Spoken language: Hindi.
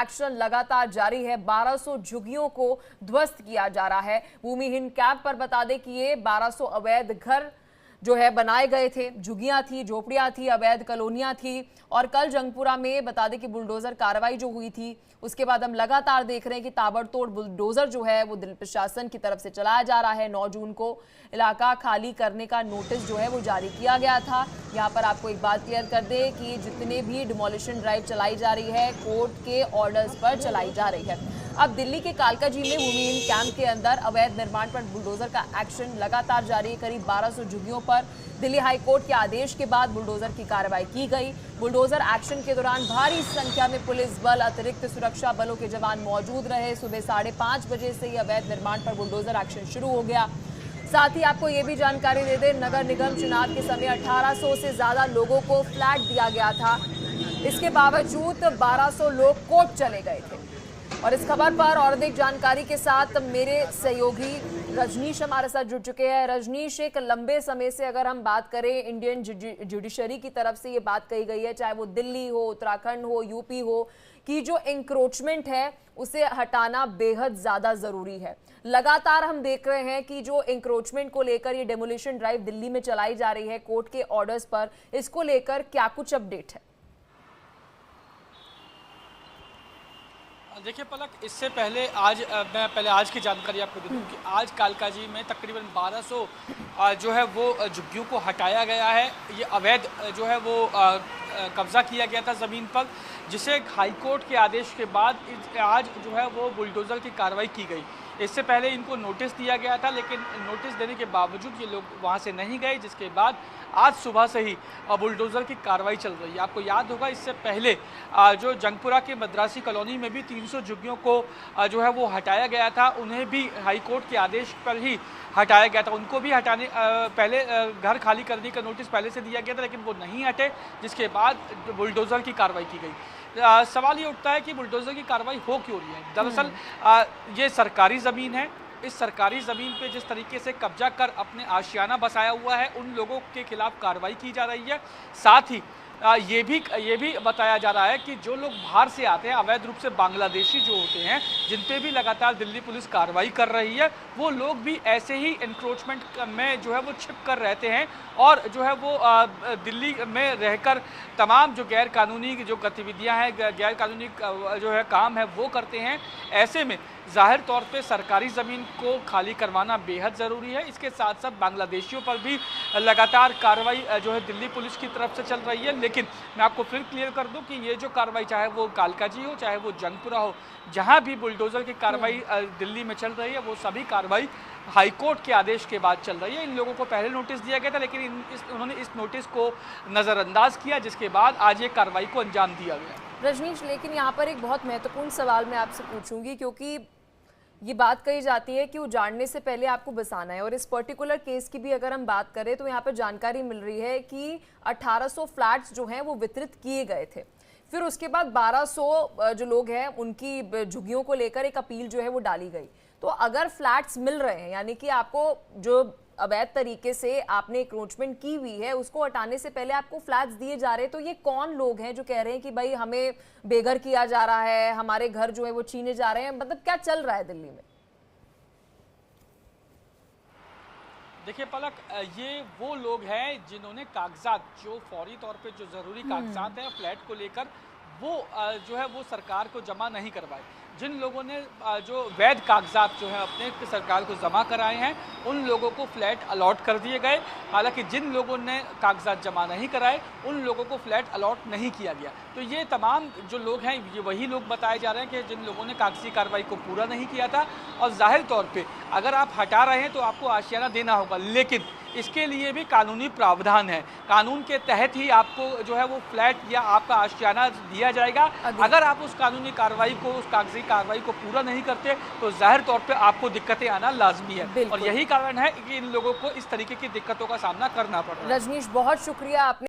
एक्शन लगातार जारी है। 1200 झुग्गियों को ध्वस्त किया जा रहा है। भूमिहीन कैंप पर बता दें कि ये 1200 अवैध घर जो है बनाए गए थे, झुग्गियां थी, झोपड़ियां थी, अवैध कॉलोनियां थी। और कल जंगपुरा में बता दें कि बुलडोजर कार्रवाई जो हुई थी, उसके बाद हम लगातार देख रहे हैं कि ताबड़तोड़ बुलडोजर जो है वो दिल्ली प्रशासन की तरफ से चलाया जा रहा है। 9 जून को इलाका खाली करने का नोटिस जो है वो जारी किया गया था। यहाँ पर आपको एक बात क्लियर कर दें कि जितने भी डिमोलिशन ड्राइव चलाई जा रही है, कोर्ट के ऑर्डर्स पर चलाई जा रही है। अब दिल्ली के कालकाजी में भूमिहीन कैंप के अंदर अवैध निर्माण पर बुलडोजर का एक्शन लगातार जारी है। करीब 1200 झुग्गियों पर दिल्ली हाईकोर्ट के आदेश के बाद बुलडोजर की कार्रवाई की गई। बुलडोजर एक्शन के दौरान भारी संख्या में पुलिस बल, अतिरिक्त सुरक्षा बलों के जवान मौजूद रहे। सुबह 5:30 बजे से ही अवैध निर्माण पर बुलडोजर एक्शन शुरू हो गया। साथ ही आपको ये भी जानकारी दे दें, नगर निगम चुनाव के समय 1800 से ज्यादा लोगों को फ्लैट दिया गया था। इसके बावजूद 1200 लोग कोर्ट चले गए थे। और इस खबर पर और अधिक जानकारी के साथ मेरे सहयोगी रजनीश हमारे साथ जुड़ चुके हैं। रजनीश, एक लंबे समय से अगर हम बात करें, इंडियन जुडिशरी की तरफ से ये बात कही गई है, चाहे वो दिल्ली हो, उत्तराखंड हो, यूपी हो, कि जो इंक्रोचमेंट है उसे हटाना बेहद ज्यादा जरूरी है। लगातार हम देख रहे हैं कि जो इंक्रोचमेंट को लेकर ये डेमोलिशन ड्राइव दिल्ली में चलाई जा रही है कोर्ट के ऑर्डर्स पर, इसको लेकर क्या कुछ अपडेट है? देखिए पलक, इससे पहले मैं पहले आज की जानकारी आपको दे दूं कि आज कालकाजी में तकरीबन 1200 जो है वो झुग्गियों को हटाया गया है। ये अवैध जो है वो कब्जा किया गया था ज़मीन पर, जिसे हाईकोर्ट के आदेश के बाद आज जो है वो बुलडोज़र की कार्रवाई की गई। इससे पहले इनको नोटिस दिया गया था, लेकिन नोटिस देने के बावजूद ये लोग वहाँ से नहीं गए, जिसके बाद आज सुबह से ही बुलडोज़र की कार्रवाई चल रही है। आपको याद होगा, इससे पहले जो जंगपुरा के मद्रासी कॉलोनी में भी 300 झुग्गियों को जो है वो हटाया गया था। उन्हें भी हाईकोर्ट के आदेश पर ही हटाया गया था। उनको भी हटाने पहले घर खाली करने का नोटिस पहले से दिया गया था, लेकिन वो नहीं हटे, जिसके बाद बुलडोज़र की कार्रवाई की गई। सवाल ये उठता है कि बुलडोज़र की कार्रवाई हो क्यों रही है। दरअसल ये सरकारी ज़मीन है। इस सरकारी ज़मीन पे जिस तरीके से कब्जा कर अपने आशियाना बसाया हुआ है, उन लोगों के खिलाफ कार्रवाई की जा रही है। साथ ही ये भी बताया जा रहा है कि जो लोग बाहर से आते हैं, अवैध रूप से बांग्लादेशी जो होते हैं, जिन पे भी लगातार दिल्ली पुलिस कार्रवाई कर रही है, वो लोग भी ऐसे ही एनक्रोचमेंट में जो है वो छिप कर रहते हैं और जो है वो दिल्ली में रहकर तमाम जो गैर कानूनी जो गतिविधियां हैं, गैर कानूनी जो है काम है, वो करते हैं। ऐसे में जाहिर तौर पे सरकारी ज़मीन को खाली करवाना बेहद ज़रूरी है। इसके साथ साथ बांग्लादेशियों पर भी लगातार कार्रवाई जो है दिल्ली पुलिस की तरफ से चल रही है। लेकिन मैं आपको फिर क्लियर कर दूं कि ये जो कार्रवाई, चाहे वो कालकाजी हो, चाहे वो जंगपुरा हो, जहां भी बुलडोज़र की कार्रवाई दिल्ली में चल रही है, वो सभी कार्रवाई हाईकोर्ट के आदेश के बाद चल रही है। इन लोगों को पहले नोटिस दिया गया था, लेकिन उन्होंने इस नोटिस को नज़रअंदाज किया, जिसके बाद आज ये कार्रवाई को अंजाम दिया गया। रजनीश, लेकिन यहाँ पर एक बहुत महत्वपूर्ण सवाल मैं आपसे पूछूंगी, क्योंकि ये बात कही जाती है कि उजाड़ने से पहले आपको बसाना है। और इस पर्टिकुलर केस की भी अगर हम बात करें तो यहाँ पर जानकारी मिल रही है कि 1800 फ्लैट्स जो हैं वो वितरित किए गए थे। फिर उसके बाद 1200 जो लोग हैं उनकी झुग्गियों को लेकर एक अपील जो है वो डाली गई। तो अगर फ्लैट्स मिल रहे हैं, यानी कि आपको जो अवैध तरीके से आपने इंक्रोचमेंट की हुई है उसको हटाने से पहले आपको फ्लैट्स दिए जा रहे हैं, तो ये कौन लोग हैं जो कह रहे हैं कि भाई हमें बेघर किया जा रहा है, हमारे घर जो है वो छीने जा रहे हैं? मतलब क्या चल रहा है दिल्ली में? देखिए पलक, ये वो लोग हैं जिन्होंने कागजात, जो फौरी तौर पे जो ज़रूरी कागजात हैं फ्लैट को लेकर, वो जो है वो सरकार को जमा नहीं करवाए। जिन लोगों ने जो वैध कागजात जो है अपने सरकार को जमा कराए हैं, उन लोगों को फ्लैट अलॉट कर दिए गए। हालांकि जिन लोगों ने कागजात जमा नहीं कराए, उन लोगों को फ्लैट अलॉट नहीं किया गया। तो ये तमाम जो लोग हैं, ये वही लोग बताए जा रहे हैं कि जिन लोगों ने कागजी कार्रवाई को पूरा नहीं किया था। और जाहिर तौर पे अगर आप हटा रहे हैं तो आपको आशियाना देना होगा, लेकिन इसके लिए भी कानूनी प्रावधान है। कानून के तहत ही आपको जो है वो फ्लैट या आपका आशियाना दिया जाएगा। अगर आप उस कानूनी कार्रवाई को, उस कागजी कार्रवाई को पूरा नहीं करते तो जाहिर तौर पे आपको दिक्कतें आना लाजमी है। और यही कारण है कि इन लोगों को इस तरीके की दिक्कतों का सामना करना पड़ रहा है। रजनीश, बहुत शुक्रिया आपने